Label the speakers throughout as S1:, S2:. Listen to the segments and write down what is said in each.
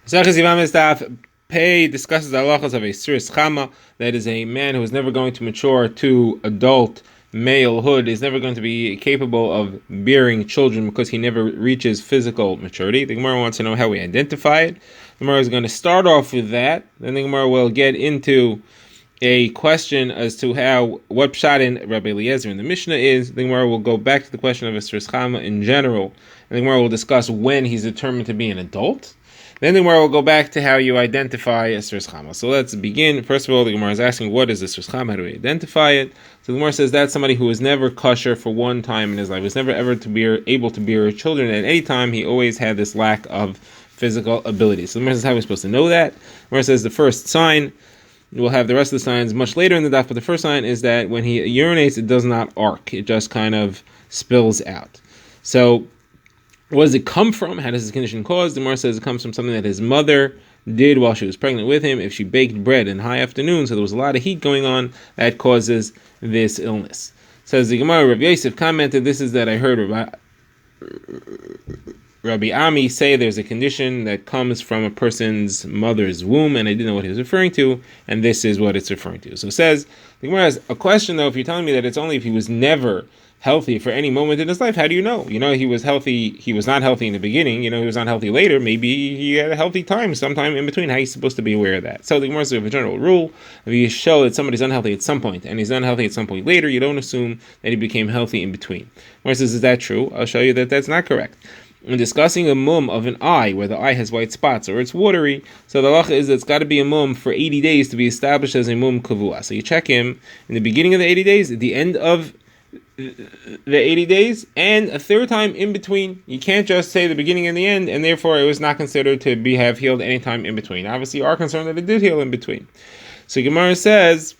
S1: Yevamos Daf Pei discusses the halachas of a siris chama, that is a man who is never going to mature to adult malehood, is never going to be capable of bearing children because he never reaches physical maturity. The Gemara wants to know how we identify it. The Gemara is going to start off with that, then the Gemara will get into a question as to what pshat in Rabbi Eliezer in the Mishnah is. The Gemara will go back to the question of a siris chama in general, and the Gemara will discuss when he's determined to be an adult. Then the Gemara will go back to how you identify a siris chama. So let's begin. First of all, the Gemara is asking, what is a siris chama? How do we identify it? So the Gemara says that's somebody who was never kosher for one time in his life. He was never ever able to bear children at any time. He always had this lack of physical ability. So the Gemara says, how are we supposed to know that? The Gemara says the first sign, we'll have the rest of the signs much later in the daf, but the first sign is that when he urinates, it does not arc. It just kind of spills out. So what does it come from? How does this condition cause? The Gemara says it comes from something that his mother did while she was pregnant with him. If she baked bread in high afternoon, so there was a lot of heat going on, that causes this illness. Says the Gemara, Rabbi Yosef commented, this is that I heard Rabbi Ami say there's a condition that comes from a person's mother's womb, and I didn't know what he was referring to, and this is what it's referring to. So it says, the Gemara has a question though, if you're telling me that it's only if he was never healthy for any moment in his life, how do you know? He was healthy, he was not healthy in the beginning, he was not healthy later, maybe he had a healthy time sometime in between. How are you supposed to be aware of that? So the Gemara says, a general rule, if you show that somebody's unhealthy at some point, and he's unhealthy at some point later, you don't assume that he became healthy in between. The Gemara says, is that true? I'll show you that that's not correct. When discussing a mum of an eye, where the eye has white spots or it's watery, so the halacha is that it's got to be a mum for 80 days to be established as a mum kavua. So you check him in the beginning of the 80 days, at the end of the 80 days, and a third time in between. You can't just say the beginning and the end, and therefore it was not considered to have healed any time in between. Obviously, you are concerned that it did heal in between. So Gemara says,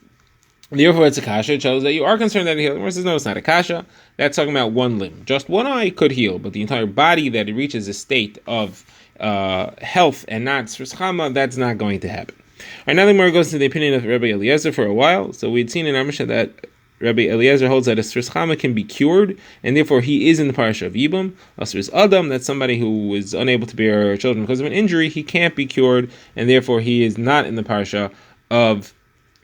S1: therefore it's a kasha. It shows that you are concerned that it healed. Gemara says, no, it's not a kasha. That's talking about one limb. Just one eye could heal, but the entire body, that it reaches a state of health and not siris chama, that's not going to happen. All right, now the Gemara goes to the opinion of Rabbi Eliezer for a while. So we'd seen in our Mishnah that Rabbi Eliezer holds that a siris chama can be cured, and therefore he is in the parasha of Yibum. A siris adam, that's somebody who is unable to bear children because of an injury, he can't be cured, and therefore he is not in the parasha of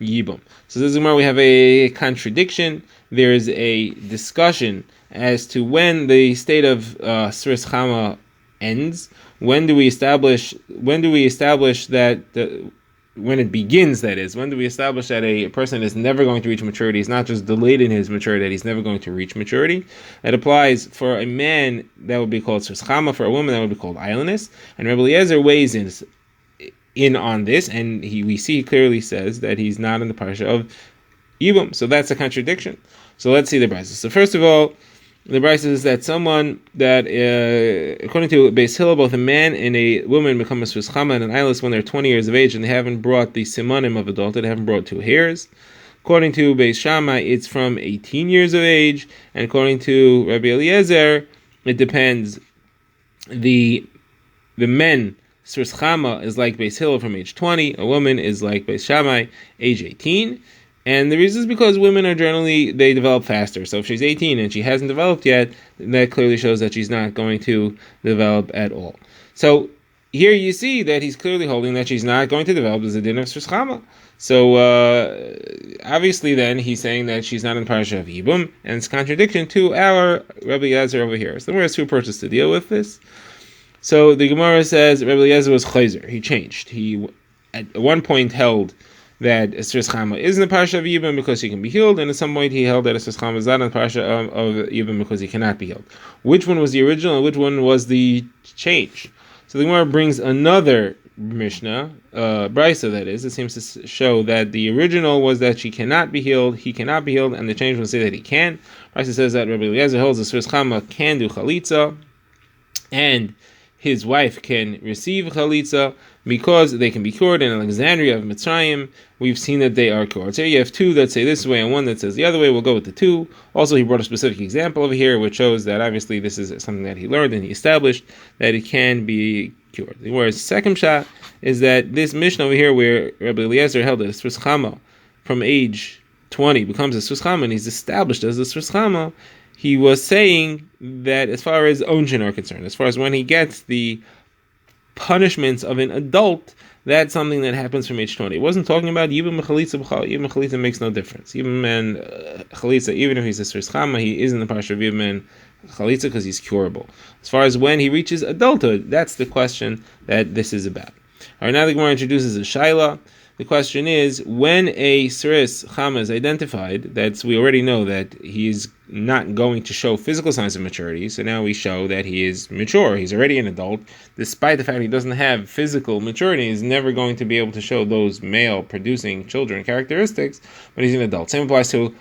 S1: Yibum. So this is where we have a contradiction. There is a discussion as to when the state of siris chama ends. When do we establish that when it begins, that is, when do we establish that a person is never going to reach maturity? He's not just delayed in his maturity, that he's never going to reach maturity. That applies for a man, that would be called siris chama. For a woman, that would be called islandess. And Rabbi Eliezer weighs in on this, and we see he clearly says that he's not in the parasha of Yibum. So that's a contradiction. So let's see the brisa. So first of all, the brisa is that someone that, according to Beis Hillel, both a man and a woman become a siris chama and an islandess when they're 20 years of age and they haven't brought the simanim of adulthood, they haven't brought 2 hairs. According to Beis Shammai, it's from 18 years of age, and according to Rabbi Eliezer, it depends. The men, siris chama is like Beis Hillel from age 20, a woman is like Beis Shammai, age 18. And the reason is because women are generally, they develop faster. So if she's 18 and she hasn't developed yet, that clearly shows that she's not going to develop at all. So here you see that he's clearly holding that she's not going to develop as a din of siris chama. So obviously then he's saying that she's not in parasha of Yibum, and it's contradiction to our Rabbi Eliezer over here. So there were 2 approaches to deal with this. So the Gemara says Rabbi Eliezer was chayzer. He changed. He at one point held that a siris chama is in the parasha of Yibum because he can be healed, and at some point he held that a siris chama is not in the parasha of Yibum because he cannot be healed. Which one was the original and which one was the change? So the Gemara brings another Mishnah, brisa that is. It seems to show that the original was that she cannot be healed, he cannot be healed, and the change will say that he can. Brisa says that Rabbi Eliezer holds the siris chama can do chalitza, and his wife can receive chalitza because they can be cured. In Alexandria of Mitzrayim, we've seen that they are cured. So you have 2 that say this way and 1 that says the other way. We'll go with the 2. Also, he brought a specific example over here, which shows that obviously this is something that he learned and he established that it can be cured. Whereas second shot is that this Mishnah over here, where Rabbi Eliezer held that a siris chama from age 20 becomes a siris chama and he's established as a siris chama, he was saying that as far as Onjin are concerned, as far as when he gets the punishments of an adult, that's something that happens from age 20. It wasn't talking about Yibam Chalitza. Yibam Chalitza makes no difference. Yibam man Chalitza, even if he's a Sris Chama, he is in the Parsha of Yibam man Chalitza because he's curable. As far as when he reaches adulthood, that's the question that this is about. All right, now the Gemara introduces a Shaila. The question is, when a Sris Chama is identified, we already know that he's not going to show physical signs of maturity, so now we show that he is mature. He's already an adult. Despite the fact he doesn't have physical maturity, he's never going to be able to show those male-producing children characteristics, but he's an adult. Same applies to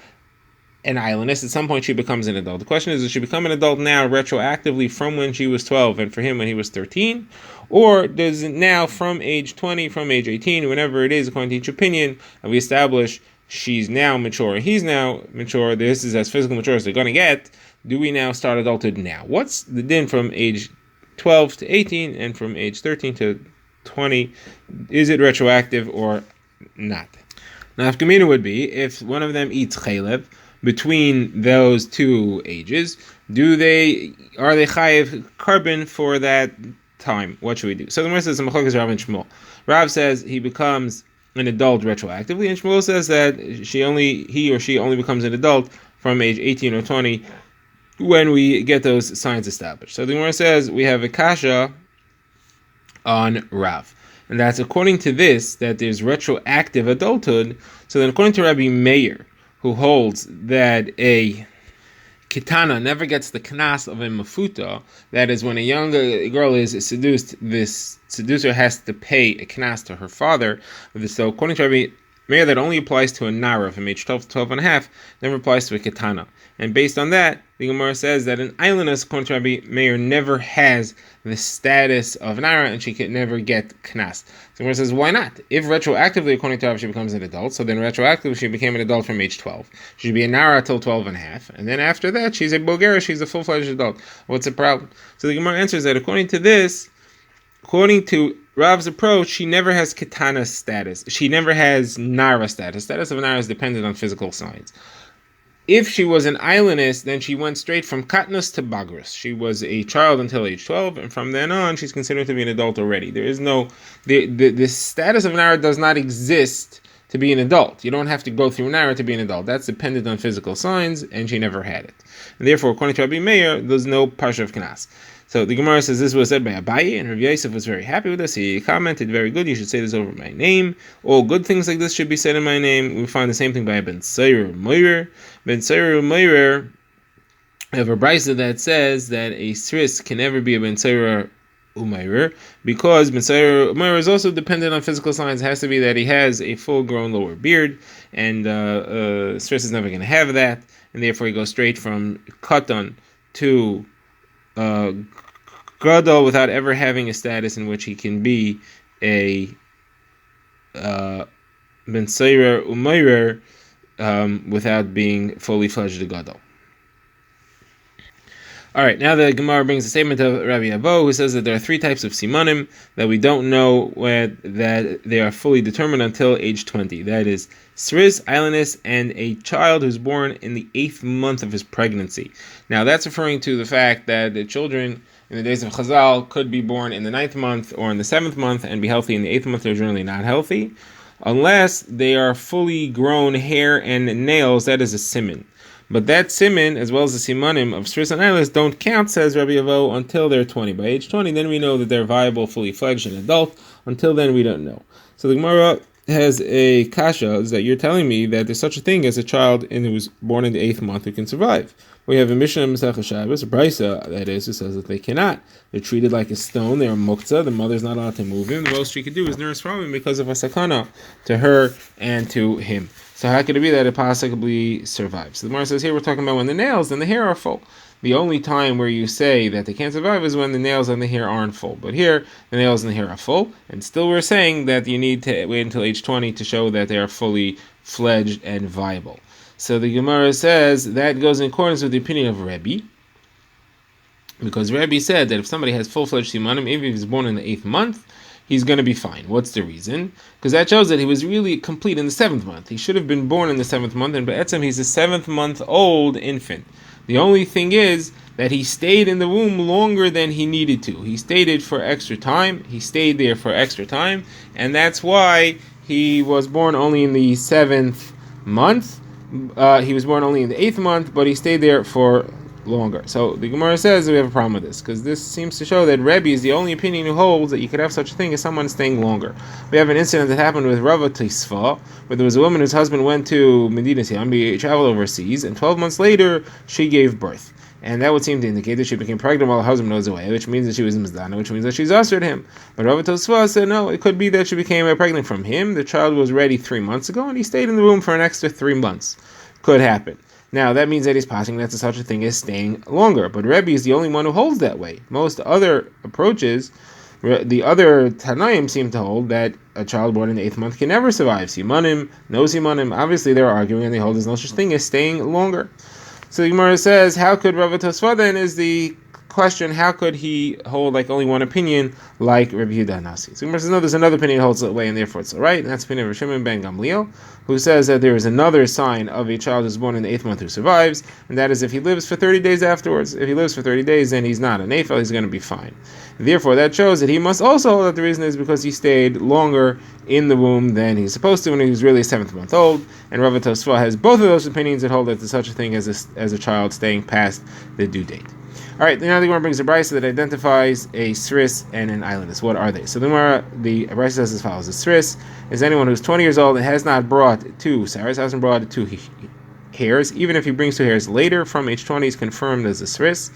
S1: an islandess. At some point she becomes an adult. The question is, does she become an adult now retroactively from when she was 12 and for him when he was 13? Or does it now from age 20, from age 18, whenever it is, according to each opinion, and we establish she's now mature, he's now mature, this is as physical mature as they're going to get, do we now start adulthood now? What's the din from age 12 to 18 and from age 13 to 20? Is it retroactive or not? Now, if Kamina would be, if one of them eats chaylev, between those two ages, are they chayiv carbon for that time? What should we do? So the Gemara says, "Machlokas Rav and Shmuel." Rav says he becomes an adult retroactively, and Shmuel says that he or she only becomes an adult from age 18 or 20 when we get those signs established. So the Gemara says we have a kasha on Rav, and that's according to this that there's retroactive adulthood. So then, according to Rabbi Meir, who holds that a kitana never gets the knas of a mafuta, that is, when a young girl is seduced, this seducer has to pay a knas to her father. So according to Rabbi Meir, that only applies to a nara from age 12 to 12 and a half, never applies to a kitana. And based on that, the Gemara says that an islandess, according to Rabbi Meir, never has the status of nara and she can never get knas. So the Gemara says, why not? If retroactively, according to Rav, she becomes an adult, so then retroactively she became an adult from age 12. She should be a nara till 12 and a half. And then after that, she's a bogera, she's a full-fledged adult. What's the problem? So the Gemara answers that according to Rav's approach, she never has kitana status. She never has nara status. Status of a nara is dependent on physical signs. If she was an islandess, then she went straight from katnus to bagrus. She was a child until age 12, and from then on, she's considered to be an adult already. There is no... The status of nara does not exist to be an adult. You don't have to go through nara to be an adult. That's dependent on physical signs, and she never had it. And therefore, according to Rabbi Meir, there's no parsha of knas. So the Gemara says this was said by Abaye, and Rav Yosef was very happy with this. He commented, very good, you should say this over my name. All good things like this should be said in my name. We find the same thing by Ben Sayer Moirer. Ben Sayer Moirer, we have a brisa that says that a Sris can never be a Ben Sayer Umayrer, because Ben Sayer Umayrer is also dependent on physical signs. It has to be that he has a full-grown lower beard, and Sris is never going to have that, and therefore he goes straight from Katan to Gadol without ever having a status in which he can be a Ben Sayer Umayrer without being fully fledged Gadol. All right, now the Gemara brings a statement of Rabbi Abo, who says that there are three types of simanim that we don't know that they are fully determined until age 20. That is Sris, islandess, and a child who's born in the 8th month of his pregnancy. Now that's referring to the fact that the children in the days of Chazal could be born in the 9th month or in the 7th month and be healthy in the 8th month. They're generally not healthy. Unless they are fully grown hair and nails, that is a siman. But that siman, as well as the simanim of Sris and islandess, don't count, says Rabbi Avo, until they're 20. By age 20, then we know that they're viable, fully fledged, and adult. Until then, we don't know. So the Gemara has a kasha, is that you're telling me that there's such a thing as a child who was born in the 8th month who can survive. We have a Mishnah Masechah Shabbos, a brisa, that is, who says that they cannot. They're treated like a stone. They're muktzah. The mother's not allowed to move him. The most she could do is nurse from him because of a sakana to her and to him. So how could it be that it possibly survives? So the Gemara says here we're talking about when the nails and the hair are full. The only time where you say that they can't survive is when the nails and the hair aren't full. But here, the nails and the hair are full, and still we're saying that you need to wait until age 20 to show that they are fully fledged and viable. So the Gemara says that goes in accordance with the opinion of Rebbe, because Rebbe said that if somebody has full-fledged simanim, even if he's born in the 8th month, he's going to be fine. What's the reason? Because that shows that he was really complete in the 7th month. He should have been born in the 7th month, and Ba'etzem, he's a 7th month old infant. The only thing is that he stayed in the womb longer than he needed to. He stayed for extra time. He stayed there for extra time, and that's why he was born only in the 7th month. He was born only in the 8th month, but he stayed there for longer. So the Gemara says we have a problem with this, because this seems to show that Rebbe is the only opinion who holds that you could have such a thing as someone staying longer. We have an incident that happened with Rava Tisfa, where there was a woman whose husband went to Medina, he traveled overseas, and 12 months later she gave birth. And that would seem to indicate that she became pregnant while her husband was away, which means that she was Mizdana, which means that she's ushered him. But Rava Tosfa said no, it could be that she became pregnant from him. The child was ready 3 months ago, and he stayed in the womb for an extra 3 months. Could happen. Now, that means that he's passing that's such a thing as staying longer. But Rebbe is the only one who holds that way. Most other approaches, the other Tanaim seem to hold that a child born in the 8th month can never survive. Simanim, no Simanim. Obviously, they're arguing and they hold there's no such thing as staying longer. So the Gemara says, how could Rava Tosfa then is the question, how could he hold like only one opinion like Rabbi Yehuda Nasi? So Gemara says, no, there's another opinion that holds that way and therefore it's all right. And that's the opinion of Shimon ben Gamliel, who says that there is another sign of a child who's born in the 8th month who survives, and that is if he lives for 30 days afterwards. If he lives for 30 days, then he's not a nefel, he's going to be fine. Therefore, that shows that he must also hold that the reason is because he stayed longer in the womb than he's supposed to when he was really a 7th month old. And Rava Tosfa has both of those opinions that hold that there's such a thing as a child staying past the due date. All right, now the Gemara brings a brisa that identifies a sris and an islandess. What are they? So the brisa says as follows: a sris is anyone who's 20 years old and has not brought 2 saras, hasn't brought 2 hairs. Even if he brings 2 hairs later from age 20, is confirmed as a sris.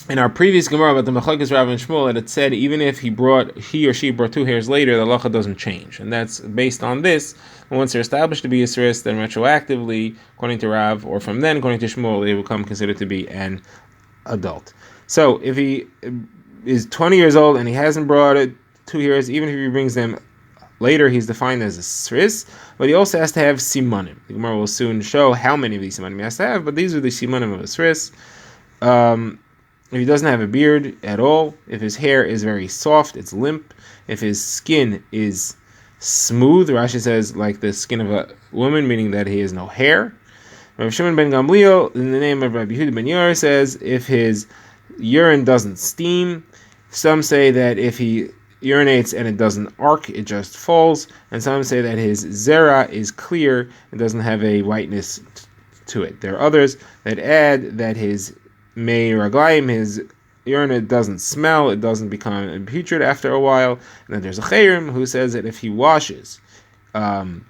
S1: In our previous Gemara about the Machlokes Rav and Shmuel, it said even if he or she brought 2 hairs later, the halacha doesn't change, and that's based on this. Once they're established to be a sris, then retroactively, according to Rav, or from then, according to Shmuel, they become considered to be an adult. So if he is 20 years old and he hasn't brought 2 hairs, even if he brings them later, he's defined as a sris, but he also has to have simanim. The Gemara will soon show how many of these simanim he has to have, but these are the simanim of a sris. If he doesn't have a beard at all, if his hair is very soft, it's limp, if his skin is smooth, Rashi says like the skin of a woman, meaning that he has no hair. Rav Shimon ben Gamliel, in the name of Rabbi Yehuda ben Yor, says if his urine doesn't steam. Some say that if he urinates and it doesn't arc, it just falls. And some say that his zera is clear and doesn't have a whiteness to it. There are others that add that his mei raglayim, his urine doesn't smell, it doesn't become putrid after a while. And then there's a chayrim who says that if he washes in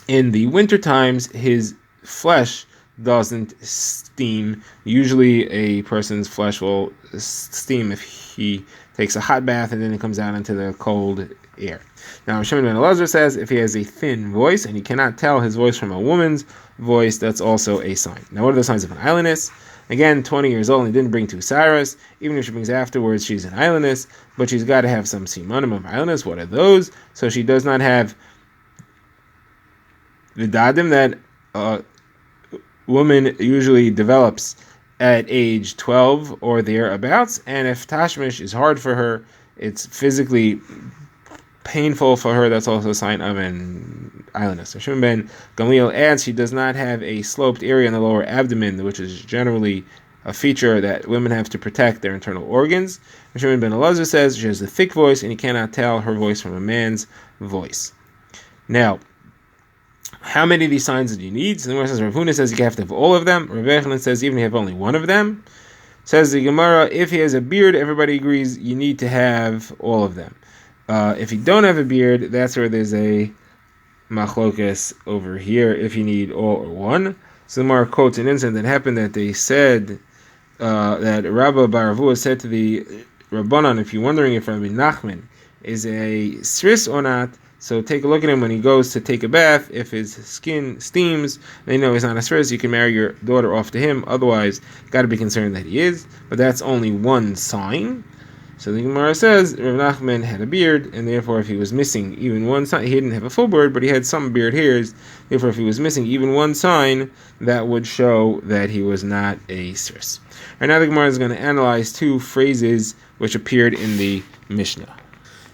S1: the winter times, his flesh doesn't steam. Usually a person's flesh will steam if he takes a hot bath and then it comes out into the cold air. Now Shimon ben Elazar says if he has a thin voice and he cannot tell his voice from a woman's voice, that's also a sign. Now what are the signs of an islandess? Again, 20 years old and didn't bring 2 saras. Even if she brings afterwards, she's an islandess, but she's got to have some simanim of islandess. What are those? So she does not have the dadim that woman usually develops at age 12 or thereabouts, and if tashmish is hard for her, it's physically painful for her, that's also a sign of an islandess. So Shimon ben Gamliel adds she does not have a sloped area in the lower abdomen, which is generally a feature that women have to protect their internal organs. Shimon ben Elazar says she has a thick voice and you cannot tell her voice from a man's voice. Now, how many of these signs do you need? So the Gemara says Rav Huna says you have to have all of them. Rav Echlan says even if you have only one of them. Says the Gemara, if he has a beard, everybody agrees you need to have all of them. If you don't have a beard, that's where there's a machlokas over here, if you need all or one. So the Gemara quotes an incident that happened that they said that Rabba bar Avua said to the Rabbanan, if you're wondering if Rabbi Nachman is a sris or not, so take a look at him when he goes to take a bath. If his skin steams, they know he's not a sris, you can marry your daughter off to him. Otherwise, got to be concerned that he is. But that's only one sign. So the Gemara says Rav Nachman had a beard, and therefore if he was missing even one sign, he didn't have a full beard, but he had some beard hairs. Therefore, if he was missing even one sign, that would show that he was not a sris. Right now, the Gemara is going to analyze 2 phrases which appeared in the Mishnah.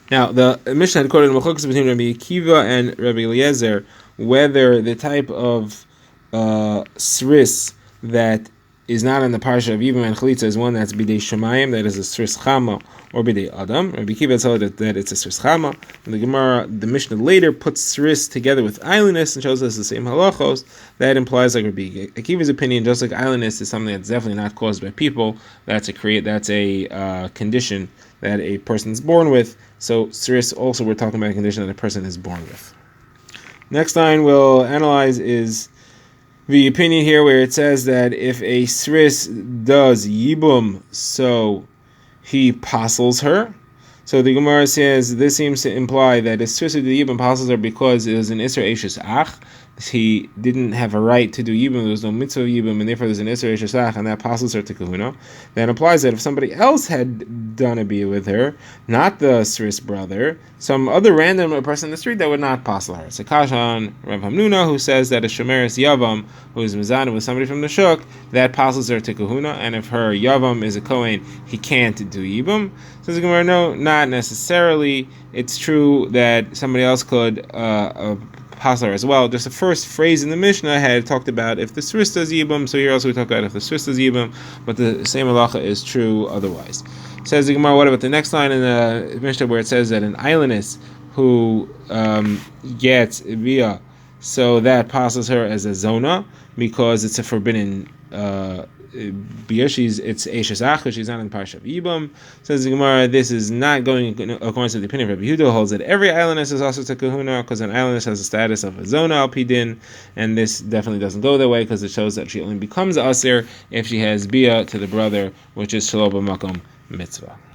S1: Now, the Mishnah had quoted Machlokas between Rabbi Akiva and Rabbi Eliezer whether the type of sris that is not in the parsha of Yibam and Chalitza is one that's bidei Shemayim, that is a Sris Chama, or bidei Adam. Rabbi Kiva told that it's a Sris Chama. And the Gemara, the Mishnah later puts Sris together with islandness and shows us the same halachos. That implies, like Rabbi Akiva's opinion, just like islandness is something that's definitely not caused by people. That's a condition that a person is born with. So Sris also, we're talking about a condition that a person is born with. Next line we'll analyze is the opinion here where it says that if a Sris does Yibum, so he passels her. So the Gemara says this seems to imply that if Sris did Yibum passels her because it was an Isser Eishes Ach, he didn't have a right to do Yibum, there was no mitzvah of Yibum, and therefore there's an Isser Eishes Ach, and that passels her to Kahuna. That implies that if somebody else had done a bia with her, not the Sris brother, some other random person in the street, that would not passel her. It's a kasha on Rav Hamnuna, who says that a Shomeris Yavam, who is Mizana with somebody from the Shuk, that passels her to Kahuna, and if her Yavam is a Kohen, he can't do Yibum. So the Gemara, no, not necessarily. It's true that somebody else could passel her as well. Just the first phrase in the Mishnah had talked about if the Sris does Yibum, so here also we talk about if the Sris does Yibum, but the same halacha is true otherwise. Says the Gemara, what about the next line in the Mishnah where it says that an islandess who gets bia, so that passes her as a zona because it's a forbidden bia. It's Eishes Ach, she's not in the parsha of Yibam. Says the Gemara, this is not going according to the opinion of Rabbi Yehuda, holds that every islandess is also to Kahuna because an islandess has the status of a zona al pidin, and this definitely doesn't go that way because it shows that she only becomes aser if she has bia to the brother, which is shelo b'makom mitzvah.